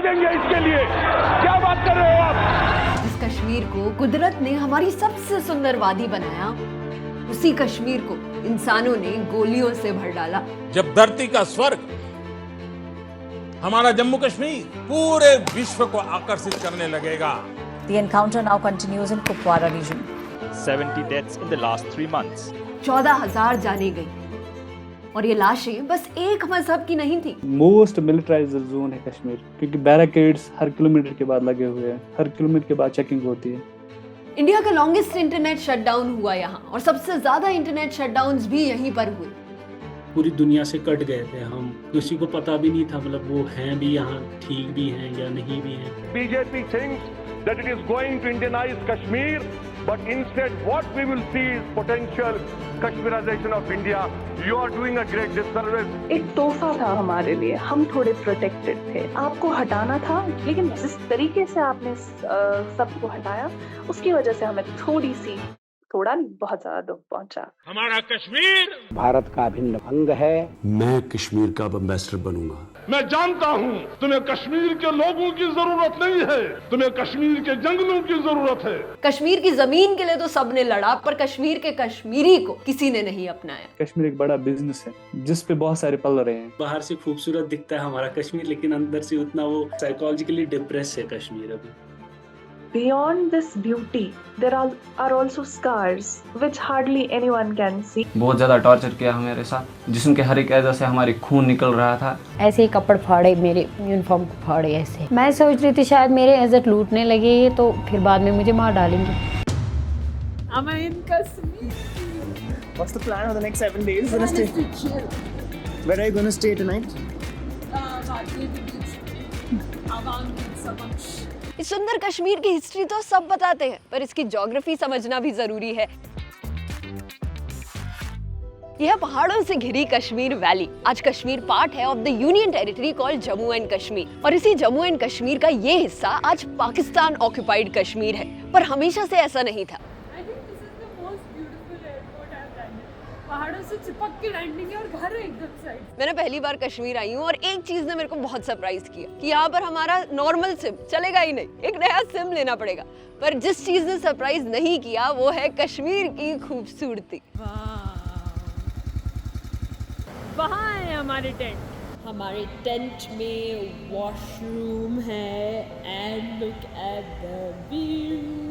देंगे इसके लिए। क्या बात कर रहे हो आप? जिस कश्मीर को कुदरत ने हमारी सबसे सुंदर वादी बनाया, उसी कश्मीर को इंसानों ने गोलियों से भर डाला। जब धरती का स्वर्ग हमारा जम्मू कश्मीर पूरे विश्व को आकर्षित करने लगेगा। The encounter now continues in Kupwara region. 70 deaths in the last 3 months. 14,000 जाने गई और ये लाशें बस एक मजहब की नहीं थी। मोस्ट मिलिटराइज्ड जोन है कश्मीर, क्योंकि बैरिकेड्स हर किलोमीटर के बाद लगे हुए हैं, हर किलोमीटर के बाद चेकिंग होती है। इंडिया का लॉन्गेस्ट इंटरनेट शटडाउन हुआ यहाँ, और सबसे ज्यादा इंटरनेट शटडाउन्स भी यहीं पर हुए। पूरी दुनिया से कट गए थे हम, किसी को पता भी नहीं था, मतलब वो हैं भी यहाँ, ठीक भी हैं या नहीं भी हैं। BJP thinks that it is going to Indianize Kashmir, but instead what we will see is potential Kashmirization of India. You are doing a great disservice. एक तोहफा था हमारे लिए, हम थोड़े प्रोटेक्टेड थे। आपको हटाना था, लेकिन जिस तरीके से आपने सबको हटाया, उसकी वजह से हमें थोड़ा नहीं, बहुत ज्यादा दुख पहुंचा। हमारा कश्मीर भारत का अभिन्न अंग है। मैं कश्मीर का एम्बेसडर बनूंगा। मैं जानता हूँ तुम्हें कश्मीर के लोगों की जरूरत नहीं है, तुम्हें कश्मीर के जंगलों की जरूरत है। कश्मीर की जमीन के लिए तो सबने लड़ा, पर कश्मीर के कश्मीरी को किसी ने नहीं अपनाया। कश्मीर एक बड़ा बिजनेस है जिस पे बहुत सारे पल रहे हैं। बाहर से खूबसूरत दिखता है हमारा कश्मीर, लेकिन अंदर से उतना वो साइकोलॉजिकली डिप्रेस है कश्मीर अभी। Beyond this beauty, there are also scars which hardly anyone can see. बहुत ज़्यादा टॉर्चर किया हमारे साथ, जिस्म के हर एक एजा से हमारी खून निकल रहा था। ऐसे ही कपड़े फाड़े, मेरे यूनिफॉर्म को फाड़े ऐसे। मैं सोच रही थी शायद मेरे इज्जत लूटने लगे ये, तो फिर बाद में मुझे मार डालेंगे। I'm in Kashmir. What's the plan for the next 7 days? Where are you going to stay tonight? इस सुंदर कश्मीर की हिस्ट्री तो सब बताते हैं, पर इसकी ज्योग्राफी समझना भी जरूरी है। यह पहाड़ों से घिरी कश्मीर वैली आज कश्मीर पार्ट है of the union territory called Jammu and Kashmir, और इसी जम्मू एंड कश्मीर का ये हिस्सा आज पाकिस्तान ऑक्युपाइड कश्मीर है, पर हमेशा से ऐसा नहीं था। पहाड़ों से चिपक के लैंडिंग है और घर है एकदम साइड। मैंने पहली बार कश्मीर आई हूँ और एक चीज ने मेरे को बहुत सरप्राइज किया कि यहाँ पर हमारा नॉर्मल सिम चलेगा ही नहीं, एक नया सिम लेना पड़ेगा। पर जिस चीज ने सरप्राइज नहीं किया वो है कश्मीर की खूबसूरती। वहाँ है हमारे टेंट। हमारे टेंट में वॉशरूम है and look at the view.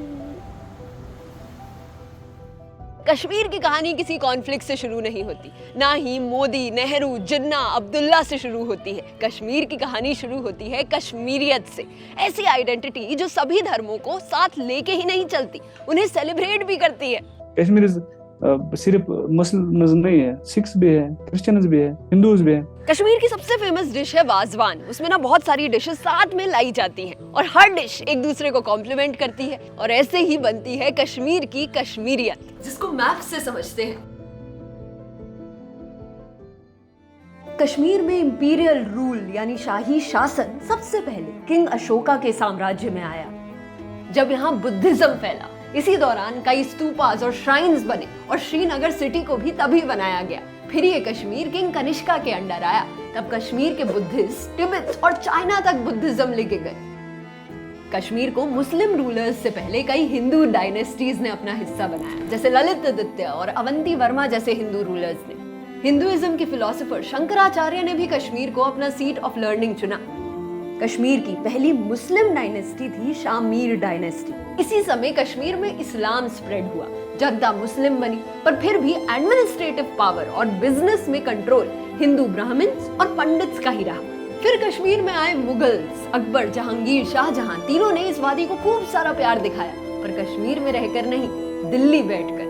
Kashmir की कहानी किसी कॉन्फ्लिक्ट से शुरू नहीं होती, ना ही मोदी, नेहरू, जिन्ना, अब्दुल्ला से शुरू होती है। कश्मीर की कहानी शुरू होती है कश्मीरियत से, ऐसी आइडेंटिटी जो सभी धर्मों को साथ लेके ही नहीं चलती, उन्हें सेलिब्रेट भी करती है। कश्मीर सिर्फ मुस्लिम्स नहीं है, सिख्स भी है, क्रिश्चियंस भी है, हिंदूज भी है। कश्मीर की सबसे फेमस डिश है वाजवान। उसमें ना बहुत सारी डिशेस साथ में लाई जाती हैं और हर डिश एक दूसरे को कॉम्प्लीमेंट करती है, और ऐसे ही बनती है कश्मीर की कश्मीरियत, जिसको मैप से समझते हैं। कश्मीर में इंपीरियल रूल यानी शाही शासन सबसे पहले किंग अशोका के साम्राज्य में आया, जब यहाँ बुद्धिज्म फैला। इसी दौरान कई स्तूपास और श्राइन्स बने और श्रीनगर सिटी को भी तभी बनाया गया। फिर ये कश्मीर किंग कनिष्का के अंडर आया, तब कश्मीर के बुद्धिस्ट तिब्बत और चाइना तक बुद्धिज्म लेके गए। कश्मीर को मुस्लिम रूलर्स से पहले कई हिंदू डायनेस्टीज ने अपना हिस्सा बनाया, जैसे ललित आदित्य और अवंती वर्मा जैसे हिंदू रूलर्स ने। हिंदुइज्म के फिलोसोफर शंकराचार्य ने भी कश्मीर को अपना सीट ऑफ लर्निंग चुना। कश्मीर की पहली मुस्लिम डायनेस्टी थी शामीर डायनेस्टी। इसी समय कश्मीर में इस्लाम स्प्रेड हुआ, जनता मुस्लिम बनी, पर फिर भी एडमिनिस्ट्रेटिव पावर और बिजनेस में कंट्रोल हिंदू ब्राह्मण्स और पंडित्स का ही रहा। फिर कश्मीर में आए मुगल्स, अकबर, जहांगीर, शाहजहां, तीनों ने इस वादी को खूब सारा प्यार दिखाया, पर कश्मीर में रहकर नहीं, दिल्ली बैठकर।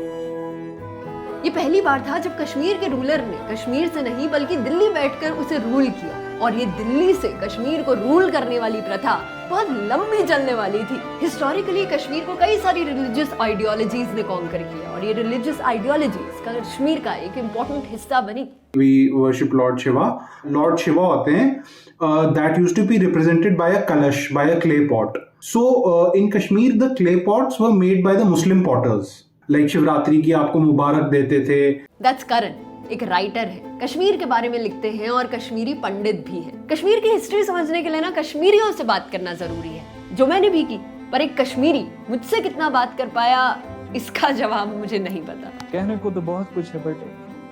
ये पहली बार था जब कश्मीर के रूलर ने कश्मीर से नहीं बल्कि दिल्ली बैठकर उसे रूल किया, और ये दिल्ली से कश्मीर को रूल करने वाली प्रथा बहुत लंबी चलने वाली थी। हिस्टोरिकली कश्मीर को कई सारी रिलीजियस आइडियोलॉजीज ने कॉन्कर किया, और ये रिलीजियस आइडियोलॉजीज कश्मीर का एक इम्पोर्टेंट हिस्सा बनी। We worship Lord Shiva. Lord Shiva होते हैं that used to be represented by a kalash, by a clay pot. So in Kashmir the clay pots were made by the Muslim potters. Like Shivratri की आपको मुबारक देते थे। That's Karan. एक writer है, कश्मीर के बारे में लिखते हैं और कश्मीरी पंडित भी हैं। कश्मीर की हिस्ट्री समझने के लिए ना कश्मीरियों से बात करना जरूरी है, जो मैंने भी की, पर एक कश्मीरी मुझसे कितना बात कर पाया इसका जवाब मुझे नहीं पता। कहने को तो बहुत कुछ है, बट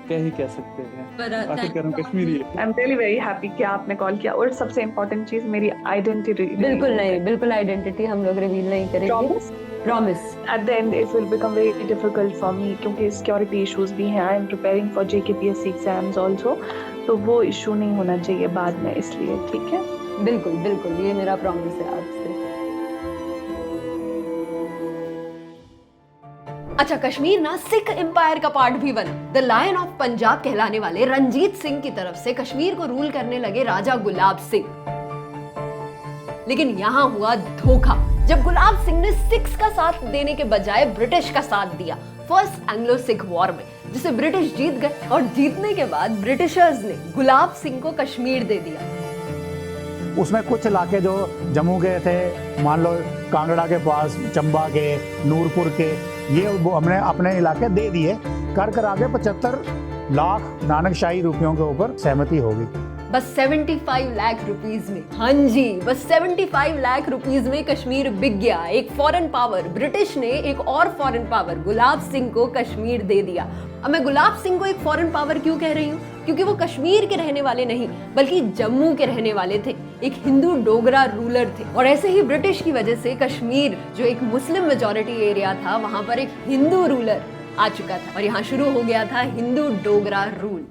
क्या ही कह सकते हैं, आखिरकार हम कश्मीरी है। I am really very happy कि आपने कॉल किया, और सबसे इम्पोर्टेंट चीज मेरी आइडेंटिटी। बिल्कुल नहीं, बिल्कुल आइडेंटिटी हम लोग रिवील नहीं करेंगे। Promise. At the end, it will become very difficult for me क्योंकि security issues भी हैं. I am preparing for JKPSC exams also, तो वो issue नहीं होना चाहिए बाद में, इसलिए ठीक है। बिल्कुल बिल्कुल, ये मेरा प्रॉमिस है आपसे। अच्छा, कश्मीर ना सिख एम्पायर का पार्ट भी बना। द लायन ऑफ पंजाब कहलाने वाले रंजीत सिंह की तरफ से कश्मीर को रूल करने लगे राजा गुलाब सिंह। लेकिन यहाँ हुआ धोखा जब गुलाब सिंह ने सिख्स का साथ देने के बजाय ब्रिटिश का साथ दिया फर्स्ट एंग्लो सिख वॉर में, जिसे ब्रिटिश जीत गए। और जीतने के बाद ब्रिटिशर्स ने गुलाब सिंह को कश्मीर दे दिया। उसमें कुछ इलाके जो जम्मू के थे, मान लो कांगड़ा के पास, चंबा के, नूरपुर के, ये वो हमने अपने इलाके दे दिए। कर आगे 75 लाख नानकशाही रुपयों के ऊपर सहमति होगी। बस 75 लाख रुपीस में, हाँ जी, बस 75 लाख रुपीस में कश्मीर बिक गया। एक फॉरेन पावर ब्रिटिश ने एक और फॉरेन पावर गुलाब सिंह को कश्मीर दे दिया। अब मैं गुलाब सिंह को एक फॉरेन पावर क्यों कह रही हूँ? क्योंकि वो कश्मीर के रहने वाले नहीं बल्कि जम्मू के रहने वाले थे, एक हिंदू डोगरा रूलर थे। और ऐसे ही ब्रिटिश की वजह से कश्मीर जो एक मुस्लिम मेजॉरिटी एरिया था, वहां पर एक हिंदू रूलर आ चुका था और यहाँ शुरू हो गया था हिंदू डोगरा रूल।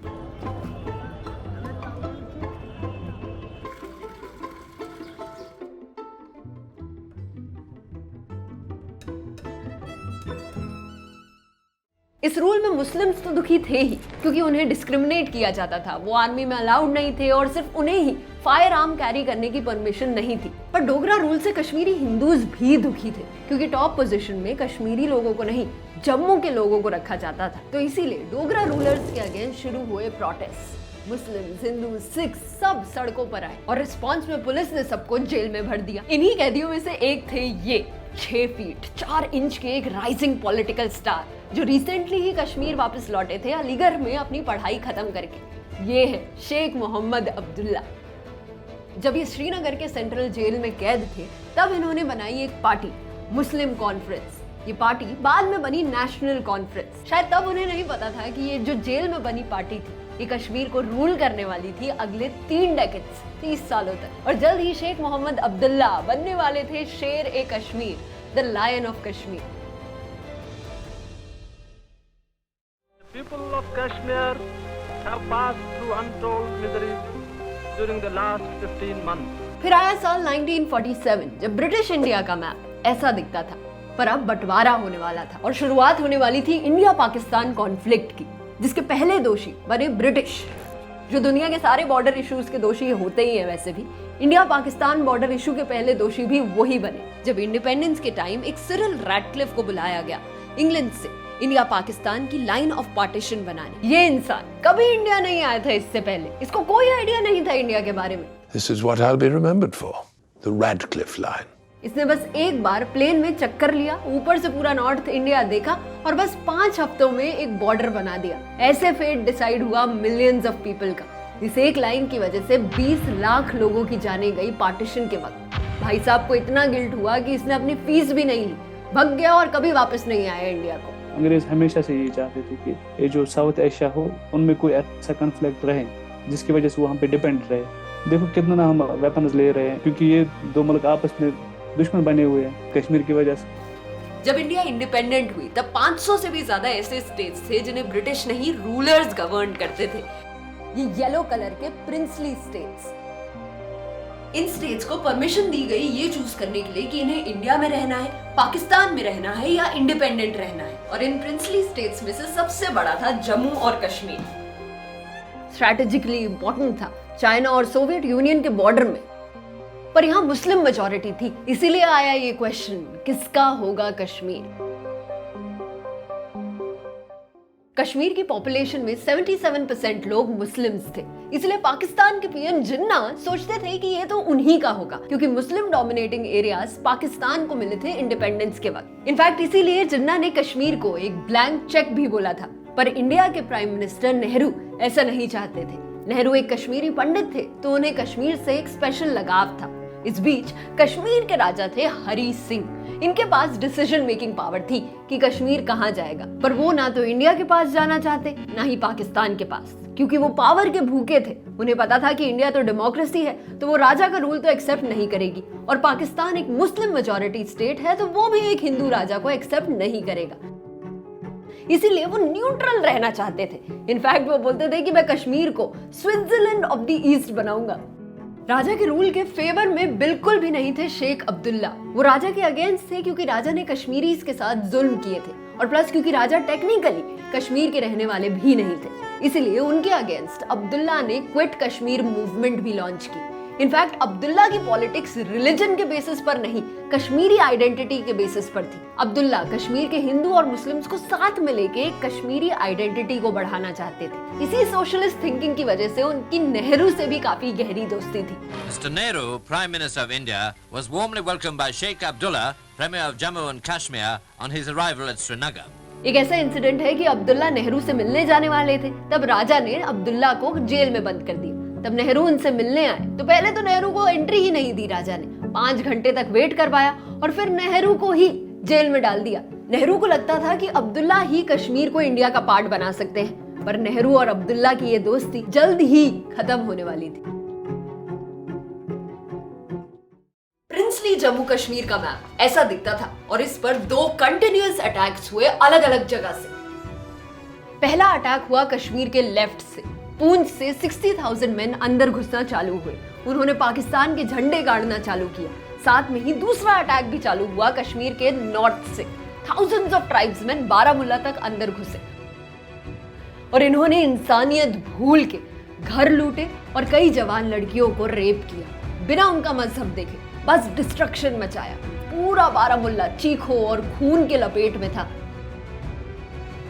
इस रूल में मुस्लिम्स तो दुखी थे ही, क्योंकि उन्हें डिस्क्रिमिनेट किया जाता था। वो आर्मी में अलाउड नहीं थे और सिर्फ उन्हें ही फायर आर्म कैरी करने की परमिशन नहीं थी। पर डोगरा रूल से कश्मीरी हिंदूज भी दुखी थे, क्योंकि टॉप पोजीशन में कश्मीरी लोगों को नहीं, जम्मू के लोगों को रखा जाता था। तो इसीलिए डोगरा रूलर्स के अगेंस्ट शुरू हुए प्रोटेस्ट। मुस्लिम, हिंदू, सिख सब सड़कों पर आए और रिस्पॉन्स में पुलिस ने सबको जेल में भर दिया। इन्हीं कैदियों में से एक थे ये 6 फीट 4 इंच के एक राइजिंग पॉलिटिकल स्टार, जो रिसेंटली ही कश्मीर वापस लौटे थे अलीगढ़ में अपनी पढ़ाई खत्म करके। ये है शेख मोहम्मद अब्दुल्ला। जब ये श्रीनगर के सेंट्रल जेल में कैद थे, तब इन्होंने बनाई एक पार्टी, मुस्लिम कॉन्फ्रेंस। ये पार्टी बाद में बनी नेशनल कॉन्फ्रेंस। शायद तब उन्हें नहीं पता था कि ये जो जेल में बनी पार्टी थी, ये कश्मीर को रूल करने वाली थी अगले 3 डेकेड्स, 30 सालों तक। और जल्द ही शेख मोहम्मद अब्दुल्ला बनने वाले थे Sher e Kashmir, the lion of Kashmir. People of Kashmir have passed through untold miseries during the last 15 months. फिर आया साल 1947, जब ब्रिटिश इंडिया का मैप ऐसा दिखता था, पर अब बंटवारा होने वाला था और शुरुआत होने वाली थी इंडिया पाकिस्तान कॉन्फ्लिक्ट की, जिसके पहले दोषी बने ब्रिटिश, जो दुनिया के सारे बॉर्डर इश्यूज के दोषी होते ही हैं। वैसे भी इंडिया पाकिस्तान बॉर्डर इशू के पहले दोषी भी वही बने, जब इंडिपेंडेंस के टाइम एक सिरिल रैडक्लिफ को बुलाया गया इंग्लैंड से इंडिया पाकिस्तान की लाइन ऑफ पार्टीशन बनाने। ये इंसान कभी इंडिया नहीं आया था इससे पहले, इसको कोई आइडिया नहीं था इंडिया के बारे में। This is what I'll be remembered for, the Radcliffe line. इसने बस एक बार प्लेन में चक्कर लिया, ऊपर से पूरा नॉर्थ इंडिया देखा और बस 5 हफ्तों में एक बॉर्डर बना दिया। ऐसे फेट डिसाइड हुआ मिलियंस ऑफ पीपल का। इस एक लाइन की वजह से 20 लाख लोगों की जाने गई पार्टीशन के वक्त। भाई साहब को इतना गिल्ट हुआ कि इसने अपनी फीस भी नहीं ली, भग गया और कभी वापस नहीं आया इंडिया को। अंग्रेज हमेशा से ये चाहते थे कि ये जो साउथ एशिया हो, उनमें कोई ऐसा कॉन्फ्लिक्ट रहे जिसकी वजह से वहाँ पे डिपेंड रहे। देखो कितना हम वेपन्स ले रहे हैं, क्योंकि ये 2 मुल्क आपस में दुश्मन बने हुए हैं कश्मीर की वजह से। जब इंडिया इंडिपेंडेंट हुई, तब 500 से भी ज्यादा ऐसे स्टेट्स थे जिन्हें ब्रिटिश नहीं रूलर्स गवर्न करते थे। ये येलो कलर के प्रिंसली स्टेट्स। इन स्टेट्स को परमिशन दी गई ये चूज करने के लिए कि इन्हें इंडिया में रहना है, पाकिस्तान में रहना है या इंडिपेंडेंट रहना है। और इन प्रिंसली स्टेट्स में से सबसे बड़ा था जम्मू और कश्मीर। स्ट्रैटेजिकली इंपॉर्टेंट था, चाइना और सोवियत यूनियन के बॉर्डर में। पर यहाँ मुस्लिम मेजॉरिटी थी, इसीलिए आया ये क्वेश्चन, किसका होगा कश्मीर? कश्मीर की पॉपुलेशन में 77% लोग मुस्लिम्स थे, इसलिए पाकिस्तान के पीएम जिन्ना सोचते थे कि ये तो उन्हीं का होगा, क्योंकि मुस्लिम डोमिनेटिंग एरियाज पाकिस्तान को मिले थे इंडिपेंडेंस के वक्त। इनफैक्ट इसीलिए जिन्ना ने कश्मीर को एक ब्लैंक चेक भी बोला था। पर इंडिया के प्राइम मिनिस्टर नेहरू ऐसा नहीं चाहते थे। नेहरू एक कश्मीरी पंडित थे, तो उन्हें कश्मीर से एक स्पेशल लगाव था। इस बीच कश्मीर के राजा थे हरी सिंह। इनके पास डिसीजन मेकिंग पावर थी कि कश्मीर कहां जाएगा, पर वो ना तो इंडिया के पास जाना चाहते, ना ही पाकिस्तान के पास, क्योंकि वो पावर के भूखे थे। उन्हें पता था कि इंडिया तो डेमोक्रेसी है, तो वो राजा का रूल तो एक्सेप्ट नहीं करेगी, और पाकिस्तान एक मुस्लिम मेजॉरिटी स्टेट है, तो वो भी एक हिंदू राजा को एक्सेप्ट नहीं करेगा। इसीलिए वो न्यूट्रल रहना चाहते थे। इनफैक्ट वो बोलते थे कि मैं कश्मीर को स्विट्जरलैंड ऑफ द ईस्ट बनाऊंगा। राजा के रूल के फेवर में बिल्कुल भी नहीं थे शेख अब्दुल्ला। वो राजा के अगेंस्ट थे क्योंकि राजा ने कश्मीरीज के साथ जुल्म किए थे, और प्लस क्योंकि राजा टेक्निकली कश्मीर के रहने वाले भी नहीं थे। इसलिए उनके अगेंस्ट अब्दुल्ला ने क्विट कश्मीर मूवमेंट भी लॉन्च की। इनफैक्ट अब्दुल्ला की पॉलिटिक्स रिलीजन के बेसिस पर नहीं, कश्मीरी आइडेंटिटी के बेसिस पर थी। अब्दुल्ला कश्मीर के हिंदू और मुस्लिम्स को साथ में लेके कश्मीरी आइडेंटिटी को बढ़ाना चाहते थे। इसी सोशलिस्ट थिंकिंग की वजह से उनकी नेहरू से भी काफी गहरी दोस्ती थी। Mr. Nehru, Prime Minister of India, was warmly welcomed by Sheikh Abdullah, Premier of Jammu and Kashmir, on his arrival at Srinagar. एक ऐसा इंसिडेंट है कि अब्दुल्ला नेहरू से मिलने जाने वाले थे, तब राजा ने अब्दुल्ला को जेल में बंद कर दिया। तब नेहरू उनसे मिलने आए तो पहले तो नेहरू को एंट्री ही नहीं दी राजा ने। 5 घंटे तक वेट करवाया और फिर नेहरू को ही जेल में डाल दिया। नेहरू को लगता था कि अब्दुल्ला ही कश्मीर को इंडिया का पार्ट बना सकते हैं, पर नेहरू और अब्दुल्ला की ये दोस्ती जल्द ही खत्म होने वाली थी। प्रिंसली जम्मू कश्मीर का मैप ऐसा दिखता था, और इस पर 2 कंटिन्यूअस अटैक्स हुए अलग अलग जगह से। पहला अटैक हुआ कश्मीर के लेफ्ट से। पूंछ से 60,000 मैन अंदर घुसना चालू हुए। उन्होंने पाकिस्तान के झंडे गाड़ना चालू किया। साथ में ही दूसरा अटैक भी चालू हुआ कश्मीर के नॉर्थ से। थाउजेंड्स ऑफ ट्राइब्समैन बारामुल्ला तक अंदर घुसे और इन्होंने इंसानियत भूल के घर लूटे और कई जवान लड़कियों को रेप किया बिना उनका मजहब देखे। बस डिस्ट्रक्शन मचाया। पूरा बारामुल्ला चीखों और खून के लपेट में था।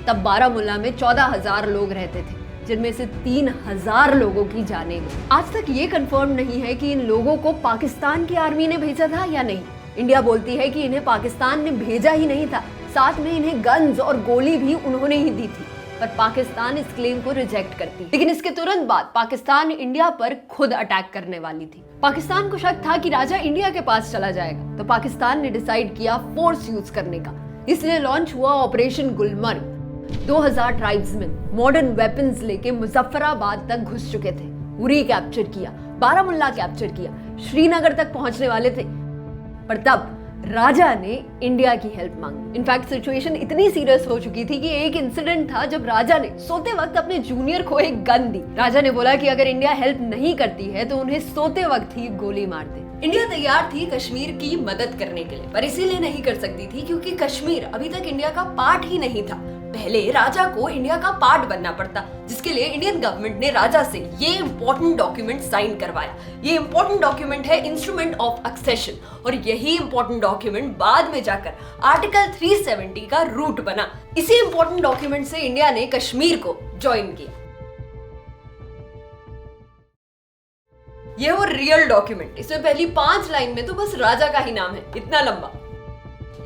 तब बारामुल्ला में 14,000 लोग रहते थे, जिनमें से 3,000 लोगों की जानें गई। आज तक ये कंफर्म नहीं है कि इन लोगों को पाकिस्तान की आर्मी ने भेजा था या नहीं। इंडिया बोलती है कि इन्हें पाकिस्तान ने भेजा ही नहीं था, साथ में इन्हें गन्स और गोली भी उन्होंने ही दी थी, पर पाकिस्तान इस क्लेम को रिजेक्ट करती। लेकिन इसके तुरंत बाद पाकिस्तान इंडिया पर खुद अटैक करने वाली थी। पाकिस्तान को शक था कि राजा इंडिया के पास चला जाएगा, तो पाकिस्तान ने डिसाइड किया फोर्स यूज करने का। इसलिए लॉन्च हुआ operation Gulmarg. 2000 tribesman modern weapons लेके मुजफ्फराबाद तक घुस चुके थे। उरी कैप्चर किया, बारामुल्ला कैप्चर किया, श्रीनगर तक पहुंचने वाले थे, पर तब राजा ने इंडिया की हेल्प मांगी। इनफैक्ट सिचुएशन इतनी सीरियस हो चुकी थी कि एक इंसिडेंट था जब राजा ने सोते वक्त अपने जूनियर को एक गन दी। राजा ने बोला कि अगर इंडिया हेल्प नहीं करती है तो उन्हें सोते वक्त ही गोली मार दे। इंडिया तैयार थी कश्मीर की मदद करने के लिए, पर इसीलिए नहीं कर सकती थी क्योंकि कश्मीर अभी तक इंडिया का पार्ट ही नहीं था। पहले राजा को इंडिया का पार्ट बनना पड़ता, जिसके लिए इंडियन गवर्नमेंट ने राजा से ये इंपॉर्टेंट डॉक्यूमेंट साइन करवाया। ये इंपॉर्टेंट डॉक्यूमेंट है इंस्ट्रूमेंट ऑफ एक्सेशन, और यही इंपॉर्टेंट डॉक्यूमेंट बाद में जाकर आर्टिकल 370 का रूट बना। इसी इंपॉर्टेंट डॉक्यूमेंट से इंडिया ने कश्मीर को ज्वाइन किया। ये वो रियल डॉक्यूमेंट। इसमें पहली 5 लाइन में तो बस राजा का ही नाम है, इतना लंबा।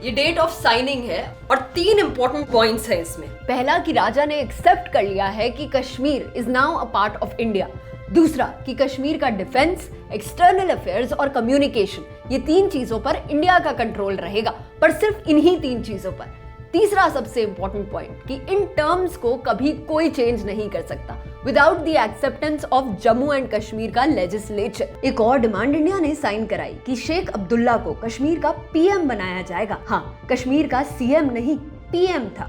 ये डेट ऑफ साइनिंग है और 3 इंपॉर्टेंट पॉइंट्स है इसमें। पहला कि राजा ने एक्सेप्ट कर लिया है कि Kashmir is now a part of India. दूसरा कि कश्मीर का डिफेंस, एक्सटर्नल अफेयर्स और कम्युनिकेशन, ये 3 चीजों पर इंडिया का कंट्रोल रहेगा, पर सिर्फ इन्हीं 3 चीजों पर। तीसरा सबसे इंपॉर्टेंट पॉइंट कि इन टर्म्स को कभी कोई चेंज नहीं कर सकता without the acceptance of Jammu and Kashmir का लेजिस्लेचर। एक और डिमांड इंडिया ने साइन कराई कि शेख अब्दुल्ला को कश्मीर का पीएम बनाया जाएगा। हाँ, कश्मीर का सीएम नहीं, पीएम था।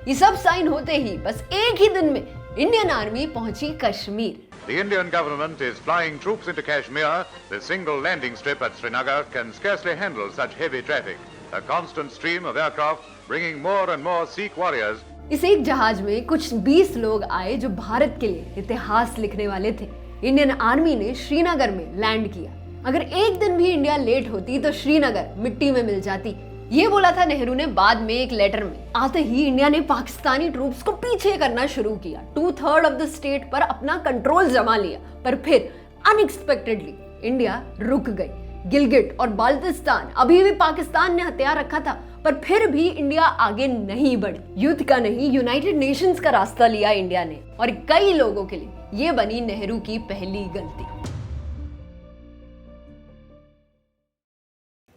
ये सब साइन होते ही बस एक ही दिन में इंडियन आर्मी पहुंची Kashmir. The Indian government is flying troops into Kashmir. The single landing strip at Srinagar can scarcely handle such heavy traffic. A constant stream of aircraft bringing more and more Sikh warriors. इस एक जहाज में कुछ 20 लोग आए जो भारत के लिए इतिहास लिखने वाले थे। इंडियन आर्मी ने श्रीनगर में लैंड किया। अगर एक दिन भी इंडिया लेट होती तो श्रीनगर मिट्टी में मिल जाती, ये बोला था नेहरू ने बाद में एक लेटर में। आते ही इंडिया ने पाकिस्तानी ट्रूप्स को पीछे करना शुरू किया। 2/3 ऑफ द स्टेट पर अपना कंट्रोल जमा लिया, पर फिर अनएक्सपेक्टेडली इंडिया रुक गई। गिलगिट और बाल्टिस्तान अभी भी पाकिस्तान ने हथियार रखा था, पर फिर भी इंडिया आगे नहीं बढ़ी। युद्ध का नहीं, यूनाइटेड नेशंस का रास्ता लिया इंडिया ने, और कई लोगों के लिए ये बनी नेहरू की पहली गलती।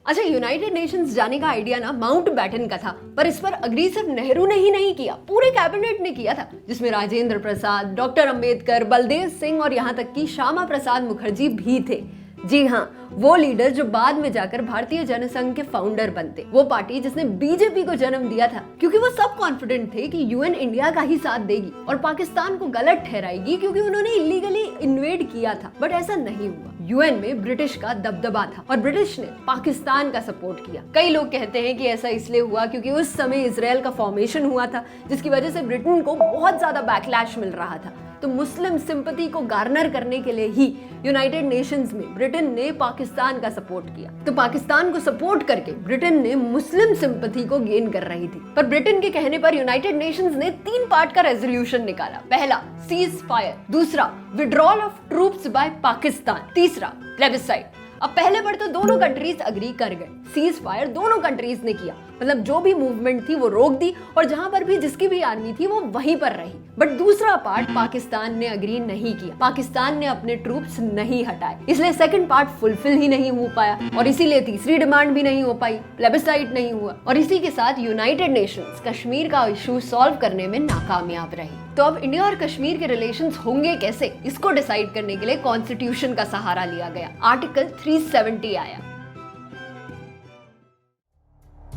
अच्छा, यूनाइटेड नेशंस जाने का आइडिया ना माउंटबेटन का था, पर इस पर अग्री सिर्फ नेहरू ने ही नहीं किया, पूरे कैबिनेट ने किया था, जिसमें राजेंद्र प्रसाद, डॉक्टर अंबेडकर, बलदेव सिंह और यहाँ तक कि श्यामा प्रसाद मुखर्जी भी थे। जी हाँ, वो लीडर जो बाद में जाकर भारतीय जनसंघ के फाउंडर बनते, वो पार्टी जिसने बीजेपी को जन्म दिया था, क्योंकि वो सब कॉन्फिडेंट थे कि यूएन इंडिया का ही साथ देगी और पाकिस्तान को गलत ठहराएगी क्योंकि उन्होंने इलीगली इन्वेड किया था। बट ऐसा नहीं हुआ। यूएन में ब्रिटिश का दबदबा था और ब्रिटिश ने पाकिस्तान का सपोर्ट किया। कई लोग कहते हैं कि ऐसा इसलिए हुआ क्योंकि उस समय इजराइल का फॉर्मेशन हुआ था, जिसकी वजह से ब्रिटेन को बहुत ज्यादा बैकलैश मिल रहा था। तो मुस्लिम सिंपैथी को गार्नर करने के लिए ही यूनाइटेड नेशंस में ब्रिटेन ने पाकिस्तान का सपोर्ट किया। तो पाकिस्तान को सपोर्ट करके ब्रिटेन ने मुस्लिम सिंपैथी को गेन कर रही थी। पर ब्रिटेन के कहने पर यूनाइटेड नेशंस ने 3 पार्ट का रेजोल्यूशन निकाला। पहला, सीज फायर, दूसरा, withdrawal of troops by Pakistan, तीसरा, प्लेबिसाइड। अब पहले पर तो दोनों कंट्रीज अग्री कर गए। सीज फायर दोनों कंट्रीज ने किया, मतलब जो भी मूवमेंट थी वो रोक दी और जहां पर भी जिसकी भी आर्मी थी वो वहीं पर रही। बट दूसरा पार्ट पाकिस्तान ने अग्री नहीं किया। पाकिस्तान ने अपने ट्रूप्स नहीं हटाए, इसलिए सेकंड पार्ट फुलफिल ही नहीं हो पाया और इसीलिए तीसरी डिमांड भी नहीं हो पाई, प्लेबिसाइड नहीं हुआ। और इसी के साथ यूनाइटेड नेशंस कश्मीर का इशू सॉल्व करने में नाकामयाब रही। तो अब इंडिया और कश्मीर के रिलेशंस होंगे कैसे, इसको डिसाइड करने के लिए कॉन्स्टिट्यूशन का सहारा लिया गया। आर्टिकल 370 आया।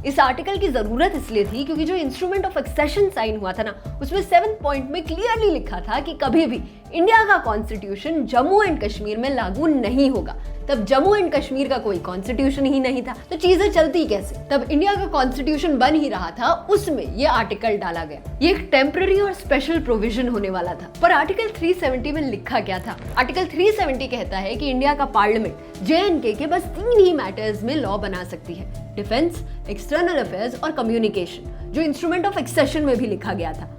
इस आर्टिकल की जरूरत इसलिए थी क्योंकि जो इंस्ट्रूमेंट ऑफ एक्सेशन साइन हुआ था ना, उसमें 7th पॉइंट में क्लियरली लिखा था कि कभी भी इंडिया का कॉन्स्टिट्यूशन जम्मू एंड कश्मीर में लागू नहीं होगा। तब जम्मू एंड कश्मीर का कोई कॉन्स्टिट्यूशन ही नहीं था, तो चीजें चलती कैसे? तब इंडिया का कॉन्स्टिट्यूशन बन ही रहा था, उसमें ये आर्टिकल डाला गया। ये एक टेम्पररी और स्पेशल प्रोविजन होने वाला था। पर आर्टिकल 370 में लिखा क्या था? आर्टिकल 370 कहता है कि इंडिया का पार्लियामेंट JNK के बस 3 ही मैटर्स में लॉ बना सकती है, डिफेंस, एक्सटर्नल अफेयर्स और कम्युनिकेशन, जो इंस्ट्रूमेंट ऑफ एक्सेशन में भी लिखा गया था।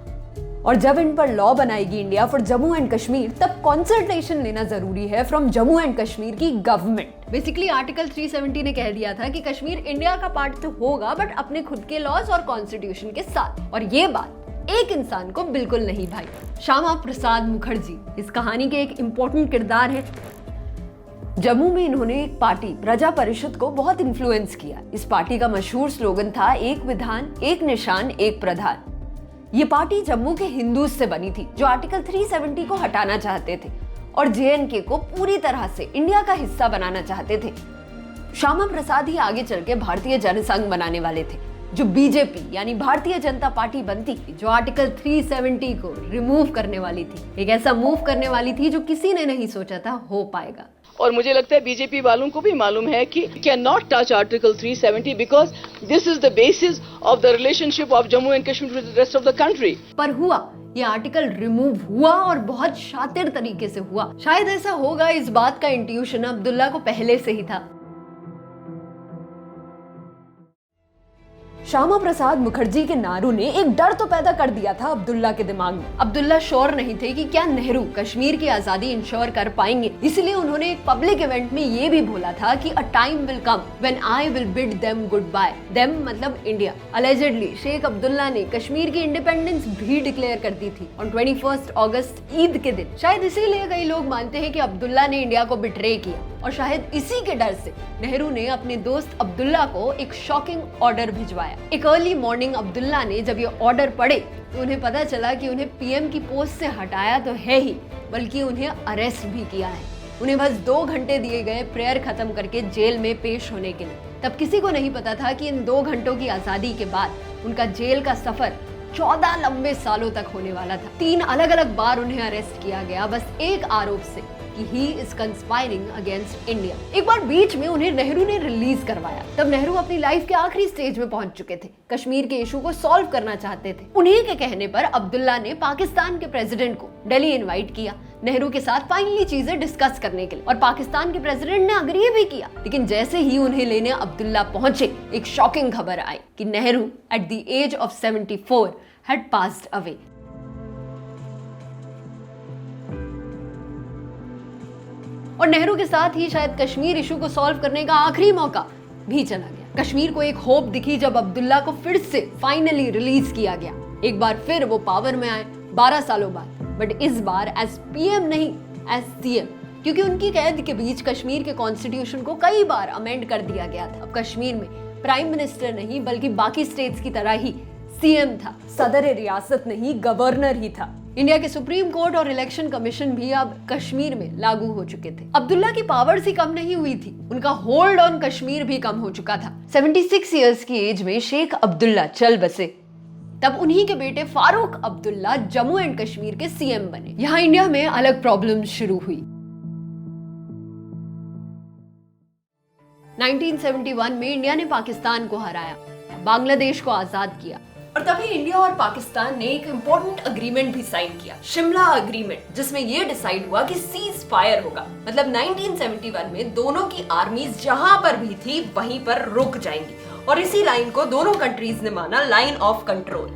और जब इन पर लॉ बनाएगी India for Jammu and Kashmir, तब कंसल्टेशन लेना जरूरी है फ्रॉम जम्मू एंड कश्मीर की गवर्नमेंट। बेसिकली आर्टिकल 370 ने कह दिया था कि कश्मीर इंडिया का पार्ट तो होगा, बट अपने खुद के लॉज और कॉन्स्टिट्यूशन के साथ। और ये बात एक इंसान को बिल्कुल नहीं भाई, श्यामा प्रसाद मुखर्जी इस कहानी के एक इंपॉर्टेंट किरदार है। जम्मू में इन्होंने एक पार्टी प्रजा परिषद को बहुत इन्फ्लुएंस किया। इस पार्टी का मशहूर स्लोगन था, एक विधान, एक निशान, एक प्रधान। ये पार्टी जम्मू के हिंदूज से बनी थी जो आर्टिकल 370 को हटाना चाहते थे और JNK को पूरी तरह से इंडिया का हिस्सा बनाना चाहते थे। श्यामा प्रसाद ही आगे चल के भारतीय जनसंघ बनाने वाले थे, जो BJP यानी भारतीय जनता पार्टी बनती, जो आर्टिकल 370 को रिमूव करने वाली थी। एक ऐसा मूव करने वाली थी जो किसी ने नहीं सोचा था हो पाएगा। और मुझे लगता है बीजेपी वालों को भी मालूम है कि can not touch article 370 because this is the basis of the relationship of Jammu and Kashmir with the rest of the country. पर हुआ, ये आर्टिकल रिमूव हुआ और बहुत शातिर तरीके से हुआ। शायद ऐसा होगा, इस बात का इंट्यूशन अब्दुल्ला को पहले से ही था। श्यामा प्रसाद मुखर्जी के नारों ने एक डर तो पैदा कर दिया था अब्दुल्ला के दिमाग में। अब्दुल्ला श्योर नहीं थे कि क्या नेहरू कश्मीर की आजादी इंश्योर कर पाएंगे, इसलिए उन्होंने एक पब्लिक इवेंट में ये भी बोला था कि a time will come when I will bid them goodbye. Them मतलब इंडिया। अलेजेडली शेख अब्दुल्ला ने कश्मीर की इंडिपेंडेंस भी डिक्लेयर कर दी थी ऑन 21 अगस्त ईद के दिन। शायद इसीलिए कई लोग मानते हैं कि अब्दुल्ला ने इंडिया को बिट्रे किया और शायद इसी के डर से नेहरू ने अपने दोस्त अब्दुल्ला को एक शॉकिंग ऑर्डर भिजवाया। एक अर्ली मॉर्निंग अब्दुल्ला ने जब ये ऑर्डर पढ़े तो उन्हें पता चला कि उन्हें PM की पोस्ट से हटाया तो है ही, बल्कि उन्हें अरेस्ट भी किया है। उन्हें बस 2 घंटे दिए गए प्रेयर खत्म करके जेल में पेश होने के लिए। तब किसी को नहीं पता था कि इन 2 घंटों की आजादी के बाद उनका जेल का सफर 14 लंबे सालों तक होने वाला था। 3 अलग अलग बार उन्हें अरेस्ट किया गया, बस एक आरोप से कि he is conspiring against India। एक बार बीच में उन्हें नेहरू ने रिलीज करवाया। तब नेहरू अपनी लाइफ के आखिरी स्टेज में पहुंच चुके थे, कश्मीर के इशू को सॉल्व करना चाहते थे। उन्हीं के कहने पर अब्दुल्ला ने पाकिस्तान के प्रेसिडेंट को दिल्ली इनवाइट किया नेहरू के साथ फाइनली चीजें डिस्कस करने के लिए, और पाकिस्तान के प्रेसिडेंट ने अग्री भी किया। लेकिन जैसे ही उन्हें लेने अब्दुल्ला पहुंचे, एक शॉकिंग खबर आई कि Nehru at the age of 74 had passed away। और नेहरू के साथ ही शायद कश्मीर इशू को सॉल्व करने का आखिरी मौका भी चला गया। कश्मीर को एक होप दिखी जब अब्दुल्ला को फिर से फाइनली रिलीज किया गया। एक बार फिर वो पावर में आए 12 सालों बाद, बट इस बार एज पीएम नहीं एज सीएम, क्योंकि उनकी कैद के बीच कश्मीर के कॉन्स्टिट्यूशन को कई बार अमेंड कर दिया गया था। अब कश्मीर में प्राइम मिनिस्टर नहीं बल्कि बाकी स्टेट्स की तरह ही सीएम था, सदर रियासत नहीं गवर्नर ही था। इंडिया के सुप्रीम कोर्ट और इलेक्शन कमीशन भी अब कश्मीर में लागू हो चुके थे। अब्दुल्ला की पावर्स ही कम नहीं हुई थी, उनका होल्ड ऑन कश्मीर भी कम हो चुका था। 76 इयर्स की एज में शेख अब्दुल्ला चल बसे, तब उन्हीं के बेटे फारूक अब्दुल्ला जम्मू एंड कश्मीर के सीएम बने। यहाँ इंडिया में अलग प्रॉब्लम शुरू हुई। 1971 में इंडिया ने पाकिस्तान को हराया, बांग्लादेश को आजाद किया और तभी इंडिया और पाकिस्तान ने एक इम्पोर्टेंट अग्रीमेंट भी साइन किया, शिमला अग्रीमेंट, जिसमें यह डिसाइड हुआ कि सीज फायर होगा। मतलब 1971 में दोनों की आर्मीज जहां पर भी थी वहीं पर रुक जाएंगी और इसी लाइन को दोनों कंट्रीज ने माना लाइन ऑफ कंट्रोल।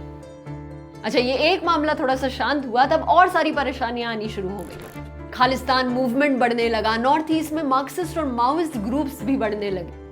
अच्छा, ये एक मामला थोड़ा सा शांत हुआ, तब और सारी परेशानियां आनी शुरू हो गई। खालिस्तान मूवमेंट बढ़ने लगा, नॉर्थ ईस्ट में मार्क्सिस्ट और माओइस्ट ग्रुप्स भी बढ़ने लगे।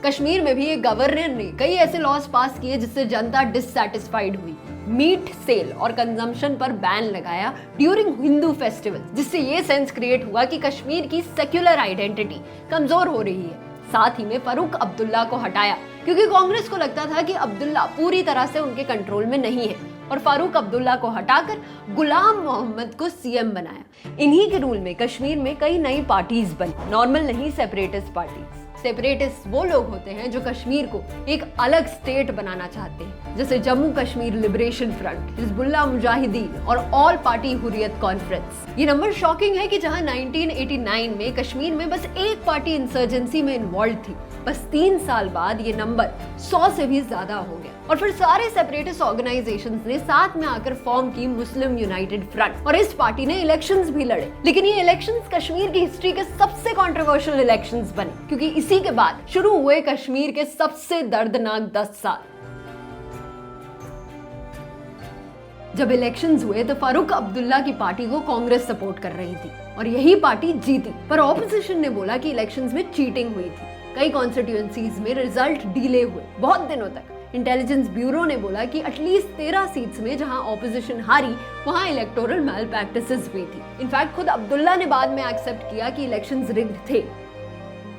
कश्मीर में भी एक गवर्नर ने कई ऐसे लॉज पास किए जिससे जनता डिससैटिस्फाइड हुई। मीट सेल और कंजम्पशन पर बैन लगाया ड्यूरिंग हिंदू फेस्टिवल, जिससे ये सेंस क्रिएट हुआ कि कश्मीर की सेक्युलर आइडेंटिटी कमजोर हो रही है। साथ ही में फारूक अब्दुल्ला को हटाया क्योंकि कांग्रेस को लगता था कि अब्दुल्ला पूरी तरह से उनके कंट्रोल में नहीं है, और फारूक अब्दुल्ला को हटाकर गुलाम मोहम्मद को सीएम बनाया। इन्हीं के रूल में कश्मीर में कई नई पार्टीज बनी, नॉर्मल नहीं सेपरेटिस्ट पार्टीज। सेपरेटिस्ट वो लोग होते हैं जो कश्मीर को एक अलग स्टेट बनाना चाहते हैं, जैसे Jammu Kashmir liberation front, Hezbollah Mujahideen और ऑल पार्टी हुर्रियत कॉन्फ्रेंस। ये नंबर शॉकिंग है कि जहां 1989 में कश्मीर में बस एक पार्टी इंसर्जेंसी में इन्वॉल्व थी, बस 3 साल बाद ये नंबर 100 से भी ज्यादा हो गया। और फिर सारे सेपरेटिस्ट ऑर्गेनाइजेशंस ने साथ में आकर फॉर्म की मुस्लिम यूनाइटेड फ्रंट, और इस पार्टी ने इलेक्शंस भी लड़े। लेकिन ये इलेक्शंस कश्मीर की हिस्ट्री के सबसे कंट्रोवर्शियल इलेक्शंस बने, क्योंकि इसी के बाद शुरू हुए कश्मीर के सबसे दर्दनाक 10 साल। जब इलेक्शंस हुए तो फारूक अब्दुल्ला की पार्टी को कांग्रेस सपोर्ट कर रही थी और यही पार्टी जीती, पर ऑपोजिशन ने बोला कि इलेक्शंस में चीटिंग हुई थी। कई कॉन्स्टिट्यूएंसीज में रिजल्ट डिले हुए बहुत दिनों तक। इंटेलिजेंस ब्यूरो ने बोला कि एटलीस्ट 13 सीट्स में जहां ऑपोजिशन हारी वहां इलेक्टोरल मैल प्रैक्टिसेस हुई थी। इनफैक्ट खुद अब्दुल्ला ने बाद में एक्सेप्ट किया कि इलेक्शंस रिग्ड थे।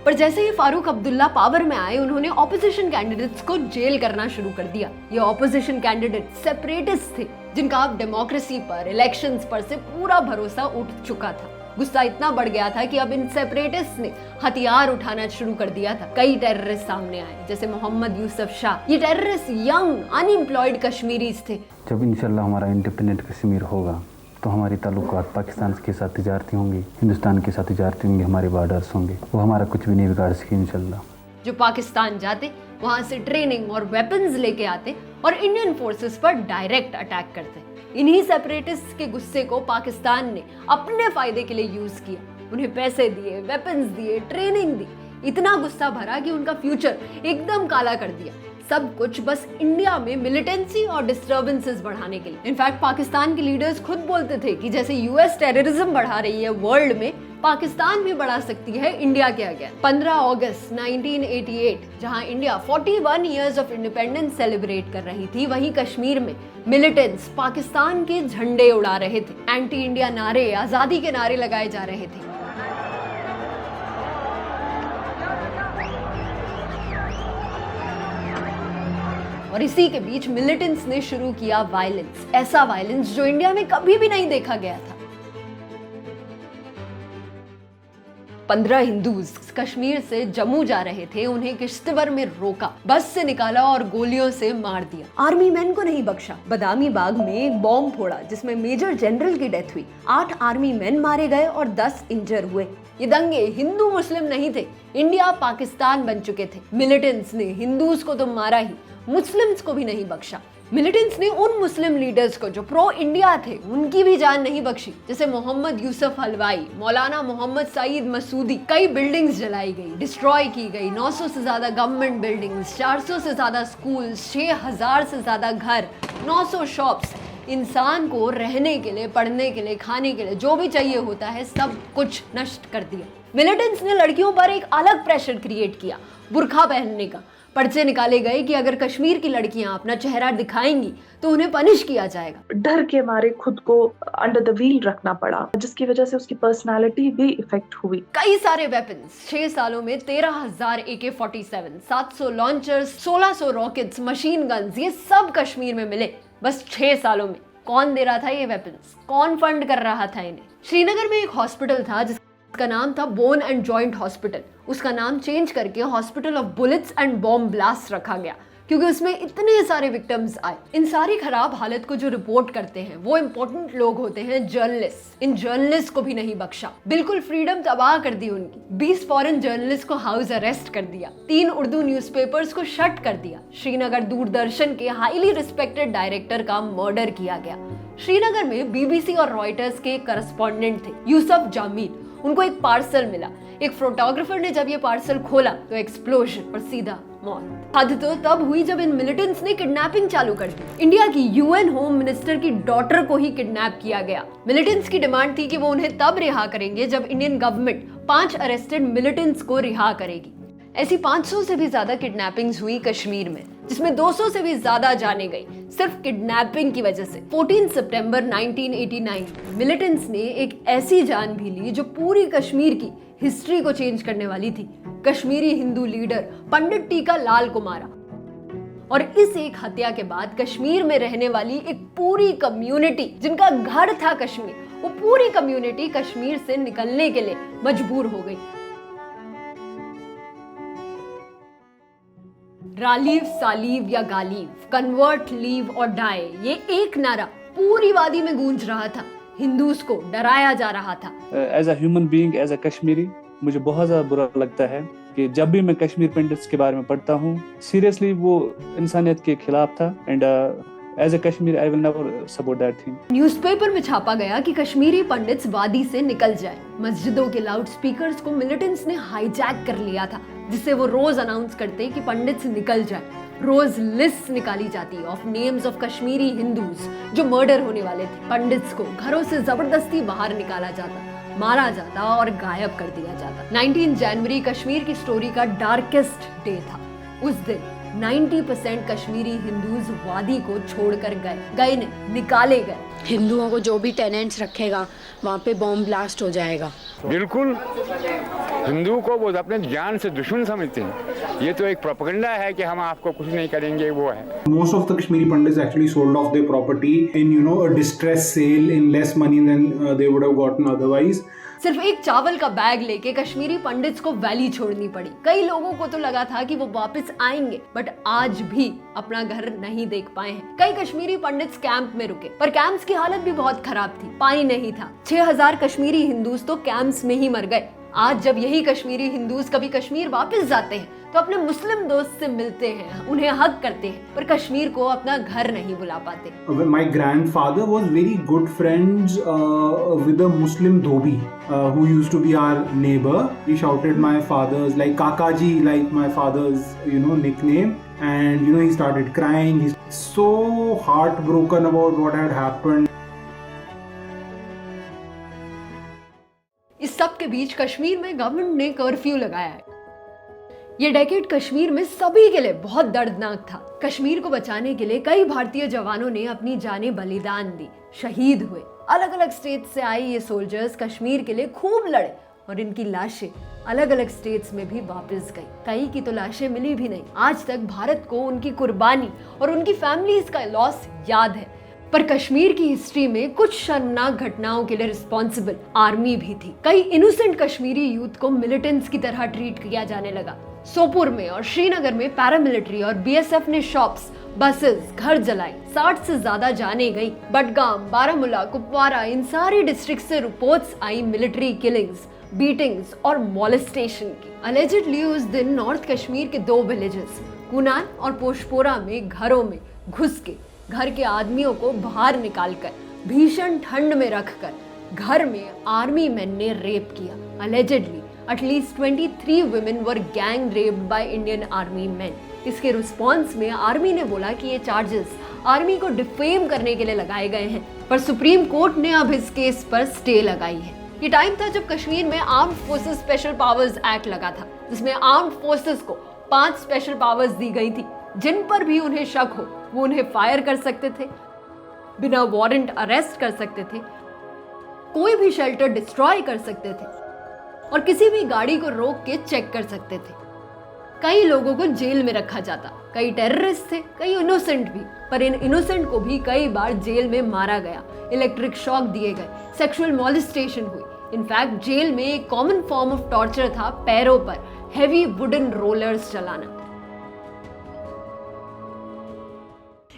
पर जैसे ही फारूक अब्दुल्ला पावर में आए, उन्होंने ऑपोजिशन कैंडिडेट्स को जेल करना शुरू कर दिया। ये ऑपोजिशन कैंडिडेट सेपरेटिस्ट थे जिनका अब डेमोक्रेसी पर, इलेक्शंस पर से पूरा भरोसा उठ चुका था। गुस्सा इतना बढ़ गया था कि अब इन सेपरेटिस्ट ने हथियार उठाना शुरू कर दिया था। कई टेररिस्ट सामने आए, जैसे मोहम्मद यूसुफ शाह। ये टेररिस्ट यंग अनएम्प्लॉयड कश्मीरीज थे। जब इंशाल्लाह हमारा इंडिपेंडेंट कश्मीर होगा तो हमारी ताल्लुकात पाकिस्तान के साथ तिजारती होंगी, हिंदुस्तान के साथ तिजारती होंगी, हमारे बॉर्डर्स होंगे, वो हमारा कुछ भी नहीं बिगाड़ सके इंशाल्लाह। जो पाकिस्तान जाते वहां से ट्रेनिंग और वेपन्स लेके आते और इंडियन फोर्सेस पर डायरेक्ट अटैक करते। इन्हीं सेपरेटिस्ट के गुस्से को पाकिस्तान ने अपने फायदे के लिए यूज किया। उन्हें पैसे दिए, वेपन्स दिए, ट्रेनिंग दी। इतना गुस्सा भरा कि उनका फ्यूचर एकदम काला कर दिया। सब कुछ बस इंडिया में मिलिटेंसी और डिस्टर्बेंसेस बढ़ाने के लिए। इनफैक्ट पाकिस्तान के लीडर्स खुद बोलते थे कि जैसे यूएस टेररिज्म बढ़ा रही है वर्ल्ड में, पाकिस्तान भी बढ़ा सकती है इंडिया के आगे। 15 अगस्त 1988 जहां India 41 years of independence celebrate कर रही थी, वहीं कश्मीर में मिलिटेंट्स पाकिस्तान के झंडे उड़ा रहे थे। एंटी इंडिया नारे, आजादी के नारे लगाए जा रहे थे। और इसी के बीच मिलिटेंट्स ने शुरू किया वायलेंस, ऐसा वायलेंस जो इंडिया में कभी भी नहीं देखा गया था। 15 हिंदूज कश्मीर से जम्मू जा रहे थे, उन्हें किश्तवाड़ में रोका, बस से निकाला और गोलियों से मार दिया। आर्मी मैन को नहीं बख्शा। बदामी बाग में एक बॉम्ब फोड़ा जिसमें मेजर जनरल की डेथ हुई। 8 आर्मी मैन मारे गए और 10 इंजर हुए। ये दंगे हिंदू मुस्लिम नहीं थे, इंडिया पाकिस्तान बन चुके थे। मिलिटेंट्स ने हिंदूज को तो मारा ही, मुस्लिम्स को भी नहीं बख्शा। मिलिटेंट्स ने उन मुस्लिम लीडर्स को जो प्रो इंडिया थे उनकी भी जान नहीं बख्शी, जैसे मोहम्मद यूसुफ हलवाई, मौलाना मोहम्मद सईद मसूदी। कई बिल्डिंग्स जलाई गई, डिस्ट्रॉय की गई। 900 से ज्यादा गवर्नमेंट बिल्डिंग्स, 400 से ज्यादा स्कूल्स, 6000 से ज्यादा घर, 900 शॉप्स, इंसान को रहने के लिए, पढ़ने के लिए, खाने के लिए जो भी चाहिए होता है सब कुछ नष्ट कर दिया। मिलिटेंट्स ने लड़कियों पर एक अलग प्रेशर क्रिएट किया, बुर्का पहनने का। पर्चे निकाले गए कि अगर कश्मीर की लड़कियां अपना चेहरा दिखाएंगी तो उन्हें पनिश किया जाएगा। डर के मारे खुद को अंडर द व्हील रखना पड़ा, जिसकी वजह से उसकी पर्सनालिटी भी इफेक्ट हुई। कई सारे वेपन्स 6 सालों में 13,000 AK-47, 700 launchers, 1600 rockets, machine guns, ये सब कश्मीर में मिले बस 6 सालों में। कौन दे रहा था ये वेपन्स? कौन फंड कर रहा था इन्हें? श्रीनगर में एक हॉस्पिटल था जिसका नाम था बोन एंड जॉइंट हॉस्पिटल। उसका नाम चेंज करके hospital of bullets and bomb blast रखा गया क्योंकि उसमें इतने सारे विक्टिम्स आए। इन सारी खराब हालत को जो रिपोर्ट करते हैं वो इंपॉर्टेंट लोग होते हैं, जर्नलिस्ट। इन जर्नलिस्ट को भी नहीं बख्शा, बिल्कुल फ्रीडम तबाह कर दी उनकी। 20 फॉरेन जर्नलिस्ट को हाउस अरेस्ट कर दिया, 3 उर्दू न्यूज़पेपर्स को शट कर दिया। श्रीनगर दूरदर्शन के हाईली रिस्पेक्टेड डायरेक्टर का मर्डर किया गया। श्रीनगर में BBC और रॉयटर्स के करस्पॉन्डेंट थे यूसुफ जामील। उनको एक पार्सल मिला, एक फोटोग्राफर ने जब ये पार्सल खोला तो एक्सप्लोजन और सीधा मौत। हद तो तब हुई जब इन मिलिटेंट्स ने किडनैपिंग चालू कर दी। इंडिया की UN होम मिनिस्टर की डॉटर को ही किडनैप किया गया। मिलिटेंट्स की डिमांड थी कि वो उन्हें तब रिहा करेंगे जब इंडियन गवर्नमेंट 5 अरेस्टेड मिलिटेंट्स को रिहा करेगी। ऐसी 500 से भी ज्यादा किडनैपिंग्स हुई कश्मीर में, जिसमें 200 से भी ज्यादा जाने गई सिर्फ किडनैपिंग की वजह से। 14 सितंबर 1989 मिलिटेंट्स ने एक ऐसी जान भी ली जो पूरी कश्मीर की हिस्ट्री को चेंज करने वाली थी। कश्मीरी हिंदू लीडर पंडित टीका लाल को मारा। और इस एक हत्या के बाद कश्मीर में रहने वाली एक पूरी कम्युनिटी, जिनका घर था कश्मीर, वो पूरी कम्युनिटी कश्मीर से निकलने के लिए मजबूर हो गई। रालीव, सालीव या गालीव, कन्वर्ट, लीव और डाई, ये एक नारा पूरी वादी में गूंज रहा था। हिंदूज को डराया जा रहा था। As a human being, as a Kashmiri, मुझे बहुत ज्यादा बुरा लगता है कि जब भी मैं कश्मीर पंडित्स के बारे में पढ़ता हूँ, सीरियसली वो इंसानियत के खिलाफ था। And as a Kashmiri I will never support that thing. Newspaper में छापा गया कि कश्मीरी पंडित्स वादी से निकल जाए। मस्जिदों के लाउड स्पीकर्स को मिलिटेंट्स ने हाईजैक कर लिया था, जिससे वो रोज अनाउंस करते कि पंडित्स निकल जाए। रोज लिस्ट निकाली जाती of names of Kashmiri Hindus जो मर्डर होने वाले थे। पंडित्स को घरों से जबरदस्ती बाहर निकाला जाता, मारा जाता और गायब कर दिया जाता। 19 जनवरी कश्मीर की स्टोरी का डार्केस्ट डे था। उस दिन 90% कश्मीरी हिंदूज वादी को छोड़कर गए नहीं, निकाले गए। हिंदुओं को जो भी टेनेंट्स रखेगा वहाँ पे बॉम्ब ब्लास्ट हो जाएगा। बिल्कुल, हिंदू को वो अपने जान से दुश्मन समझते हैं। ये तो एक प्रोपेगेंडा है कि हम आपको कुछ नहीं करेंगे, वो है। Most of the Kashmiri Pandits actually sold off their property in a distress sale in less money than they would have gotten otherwise. सिर्फ एक चावल का बैग लेके कश्मीरी पंडित्स को वैली छोड़नी पड़ी। कई लोगों को तो लगा था कि वो वापस आएंगे, बट आज भी अपना घर नहीं देख पाए हैं। कई कश्मीरी पंडित्स कैंप में रुके, पर कैंप्स की हालत भी बहुत खराब थी। पानी नहीं था। 6000 कश्मीरी हिंदूज तो कैंप्स में ही मर गए। आज जब यही कश्मीरी हिंदूज कभी कश्मीर वापस जाते हैं तो अपने मुस्लिम दोस्त से मिलते हैं, उन्हें हक करते हैं, पर कश्मीर को अपना घर नहीं बुला पाते। My grandfather was very good friends with a Muslim dhobi who used to be our neighbor. He shouted my father's, like Kakaji, like my father's, nickname. And he started crying. He's so heartbroken about what had happened. इस सब के बीच कश्मीर में government ने curfew लगाया है। ये decade Kashmir में सभी के लिए बहुत दर्दनाक था। कश्मीर को बचाने के लिए कई भारतीय जवानों ने अपनी जानें बलिदान दी, शहीद हुए। अलग अलग स्टेट से आए ये सोल्जर्स कश्मीर के लिए खूब लड़े और इनकी लाशें अलग अलग स्टेट्स में भी वापस गई। कई की तो लाशें मिली भी नहीं। आज तक भारत को उनकी कुर्बानी और उनकी फैमिलीज का लॉस याद है। पर कश्मीर की हिस्ट्री में कुछ शर्मनाक घटनाओं के लिए रिस्पॉन्सिबल आर्मी भी थी। कई इनोसेंट कश्मीरी यूथ को मिलिटेंट्स की तरह ट्रीट किया जाने लगा। सोपुर में और श्रीनगर में पैरामिलिट्री और BSF ने शॉप्स, बसेस, घर जलाई। 60 से ज्यादा जाने गई। बडगाम, बारामूला, कुपवारा, इन सारी डिस्ट्रिक्ट से रिपोर्ट्स आई मिलिट्री किलिंग्स, बीटिंग्स और मॉलेस्टेशन की। अलेजिडली उस दिन नॉर्थ कश्मीर के 2 विलेजेस कुनान और पोशपोरा में घरों में घुस के घर के आदमियों को बाहर निकालकर भीषण ठंड में रखकर घर में आर्मी मैन ने रेप किया। Allegedly, at least 23 women were gang raped by Indian army men. इसके रिस्पॉन्स में आर्मी ने बोला कि ये चार्जेस आर्मी को डिफेम करने के लिए लगाए गए हैं, पर सुप्रीम कोर्ट ने अब इस केस पर स्टे लगाई है। ये टाइम था जब कश्मीर में armed forces special powers act लगा था, जिसमें आर्म्ड फोर्सेस को 5 स्पेशल पावर्स दी गई थी। जिन पर भी उन्हें शक हो वो उन्हें फायर कर सकते थे, बिना वारंट अरेस्ट कर सकते थे, कोई भी शेल्टर डिस्ट्रॉय कर सकते थे और किसी भी गाड़ी को रोक के चेक कर सकते थे। कई लोगों को जेल में रखा जाता, कई टेररिस्ट थे, कई इनोसेंट भी, पर इन इनोसेंट को भी कई बार जेल में मारा गया, इलेक्ट्रिक शॉक दिए गए, सेक्सुअल मॉलेस्टेशन हुई। इनफैक्ट जेल में एक कॉमन फॉर्म ऑफ टॉर्चर था पैरों पर हेवी वुडन रोलर्स चलाना।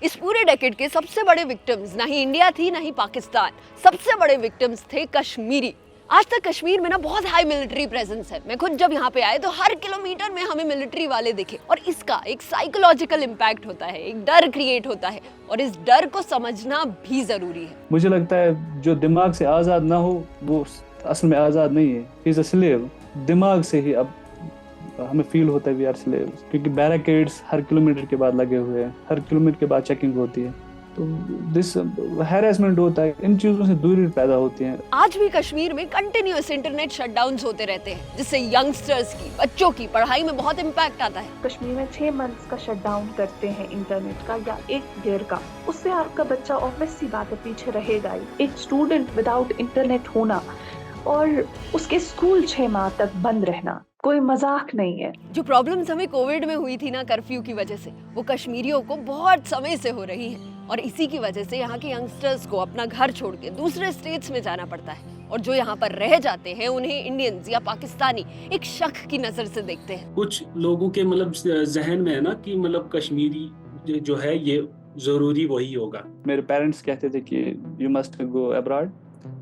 इस पूरे डेकेड के सबसे बड़े विक्टिम्स ना ही इंडिया थी ना ही पाकिस्तान, सबसे बड़े विक्टिम्स थे कश्मीरी। आज तक कश्मीर में ना बहुत हाई मिलिट्री प्रेजेंस है। मैं खुद जब यहाँ पे आए तो हर किलोमीटर में हमें मिलिट्री वाले दिखे और इसका एक साइकोलॉजिकल इम्पैक्ट होता है, एक डर क्रिएट होता है और इस डर को समझना भी जरूरी है। मुझे लगता है जो दिमाग से आज़ाद ना हो वो असल में आज़ाद नहीं है, ही इज़ अ स्लेव। दिमाग से ही अब हमें फील होता है वी आर स्लेव्स, क्योंकि बैरिकेड्स हर किलोमीटर के बाद लगे हुए हैं, हर किलोमीटर के बाद चेकिंग होती है, तो दिस हैरेसमेंट होता है, इन चीजों से दूरी पैदा होती है। आज भी कश्मीर में कंटिन्यूअस इंटरनेट शटडाउन्स होते रहते हैं, जिससे यंगस्टर्स की, बच्चों की पढ़ाई में बहुत इम्पैक्ट आता है। कश्मीर में 6 मंथ्स का शटडाउन करते हैं इंटरनेट का या 1 ईयर का, उससे आपका बच्चा ऑब्वियस सी बात है पीछे रहेगा ही। एक स्टूडेंट विदाउट इंटरनेट होना और उसके स्कूल 6 माह तक बंद रहना कोई मजाक नहीं है। जो प्रॉब्लम्स हमें कोविड में हुई थी ना कर्फ्यू की वजह से, वो कश्मीरियों को बहुत समय से हो रही है और इसी की वजह से यहाँ के यंगस्टर्स को अपना घर छोड़ के दूसरे स्टेट्स में जाना पड़ता है और जो यहाँ पर रह जाते हैं उन्हें इंडियंस या पाकिस्तानी एक शक की नजर से देखते हैं। कुछ लोगों के मतलब जहन में है ना कि मतलब कश्मीरी जो है ये जरूरी वही होगा। मेरे पेरेंट्स कहते थे कि यू मस्ट गो अब्रॉड,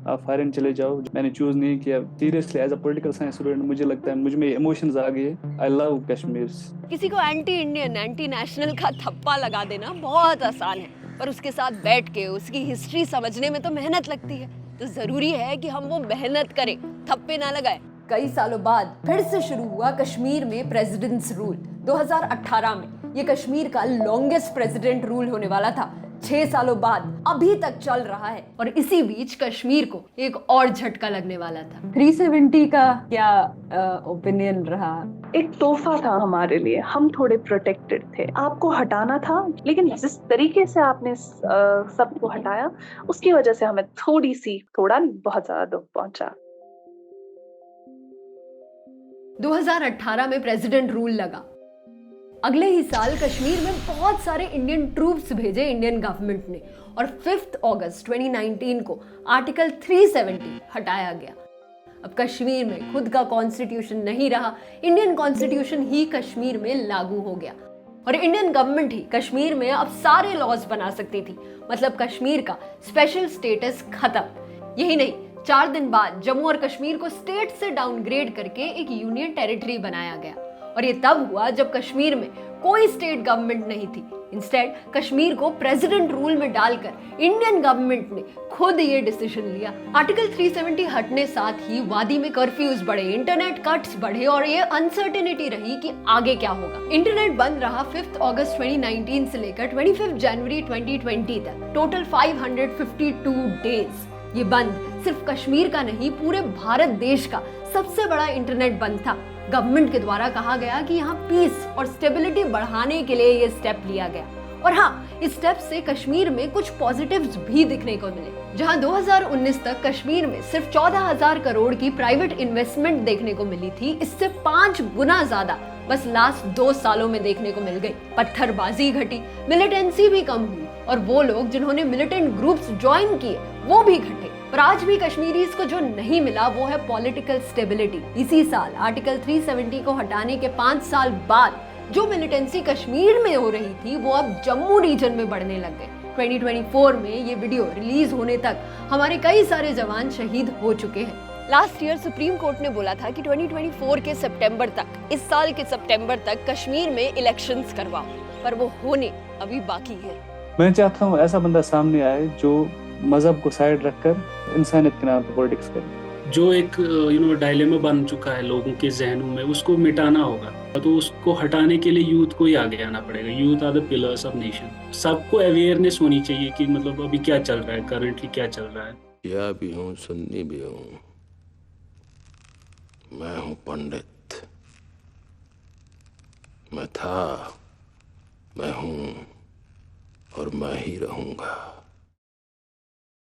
आप फॉरेन चले जाओ। मैंने चूज नहीं किया। Seriously as a political science student मुझे लगता है मुझ में इमोशंस आ गए। I love Kashmir. किसी को एंटी इंडियन, एंटी नेशनल का थप्पा लगा देना बहुत आसान है, पर उसके साथ बैठ के उसकी हिस्ट्री समझने में तो मेहनत लगती है। तो जरूरी है कि हम वो मेहनत करें, थप्पे ना लगाएं। कई सालों बाद फिर से शुरू हुआ कश्मीर में प्रेसिडेंट्स रूल। 2018 में ये कश्मीर का लॉन्गेस्ट प्रेसिडेंट रूल होने वाला था। 6 सालों बाद अभी तक चल रहा है और इसी बीच कश्मीर को एक और झटका लगने वाला था। 370 का क्या ओपिनियन रहा? एक तोहफा था हमारे लिए, हम थोड़े प्रोटेक्टेड थे। आपको हटाना था, लेकिन जिस तरीके से आपने सबको हटाया उसकी वजह से हमें थोड़ा नहीं बहुत ज्यादा दुख पहुंचा। 2018 में प्रेसिडेंट रूल लगा। अगले ही साल कश्मीर में बहुत सारे इंडियन ट्रूप्स भेजे इंडियन गवर्नमेंट ने और 5 अगस्त 2019 को आर्टिकल 370 हटाया गया। अब कश्मीर में खुद का कॉन्स्टिट्यूशन नहीं रहा, इंडियन कॉन्स्टिट्यूशन ही कश्मीर में लागू हो गया और इंडियन गवर्नमेंट ही कश्मीर में अब सारे लॉज बना सकती थी। मतलब कश्मीर का स्पेशल स्टेटस खत्म। यही नहीं, 4 दिन बाद जम्मू और कश्मीर को स्टेट से डाउनग्रेड करके एक यूनियन टेरिटरी बनाया गया और ये तब हुआ जब कश्मीर में कोई स्टेट गवर्नमेंट नहीं थी। इंस्टेड कश्मीर को प्रेसिडेंट रूल में डालकर इंडियन गवर्नमेंट ने खुद ये डिसीजन लिया। आर्टिकल 370 हटने साथ ही वादी में कर्फ्यूज बढ़े, इंटरनेट कट्स बढ़े और ये अनसर्टेनिटी रही कि आगे क्या होगा। इंटरनेट बंद रहा 5 अगस्त 2019 से लेकर 25 जनवरी 2020 तक, टोटल 552 डेज। ये बंद सिर्फ कश्मीर का नहीं, पूरे भारत देश का सबसे बड़ा इंटरनेट बंद था। गवर्नमेंट के द्वारा कहा गया कि यहाँ पीस और स्टेबिलिटी बढ़ाने के लिए ये स्टेप लिया गया और हाँ, इस स्टेप से कश्मीर में कुछ पॉजिटिव्स भी दिखने को मिले। जहाँ 2019 तक कश्मीर में सिर्फ 14,000 करोड़ की प्राइवेट इन्वेस्टमेंट देखने को मिली थी, इससे 5 गुना ज्यादा बस लास्ट 2 सालों में देखने को मिल गई। पत्थरबाजी घटी, मिलिटेंसी भी कम हुई और वो लोग जिन्होंने मिलिटेंट ग्रुप्स ज्वाइन किए वो भी घटे। पर आज भी कश्मीरीज को जो नहीं मिला वो है पॉलिटिकल स्टेबिलिटी। इसी साल आर्टिकल 370 को हटाने के 5 साल बाद जो मिलिटेंसी कश्मीर में हो रही थी वो अब जम्मू रीजन में बढ़ने लग गए। 2024 में ये वीडियो रिलीज होने तक हमारे कई सारे जवान शहीद हो चुके हैं। लास्ट ईयर सुप्रीम कोर्ट ने बोला था कि 2024 के सितंबर तक, इस साल के सितंबर तक कश्मीर में इलेक्शंस करवाओ, पर वो होने अभी बाकी है। मैं चाहता हूँ ऐसा बंदा सामने आए जो मजहब को साइड रखकर इंसानियत के नाम पर पॉलिटिक्स करे। जो एक डायलेमा बन चुका है लोगों के जहनों में, उसको मिटाना होगा। तो उसको हटाने के लिए यूथ को ही आगे आना पड़ेगा। Youth are the pillars of nation. सबको अवेयरनेस होनी चाहिए कि मतलब अभी क्या चल रहा है, करंटली क्या चल रहा है। या भी हूँ, सुन्नी भी हूँ, मैं हूँ पंडित। मैं था, मैं हूँ और मैं ही रहूंगा।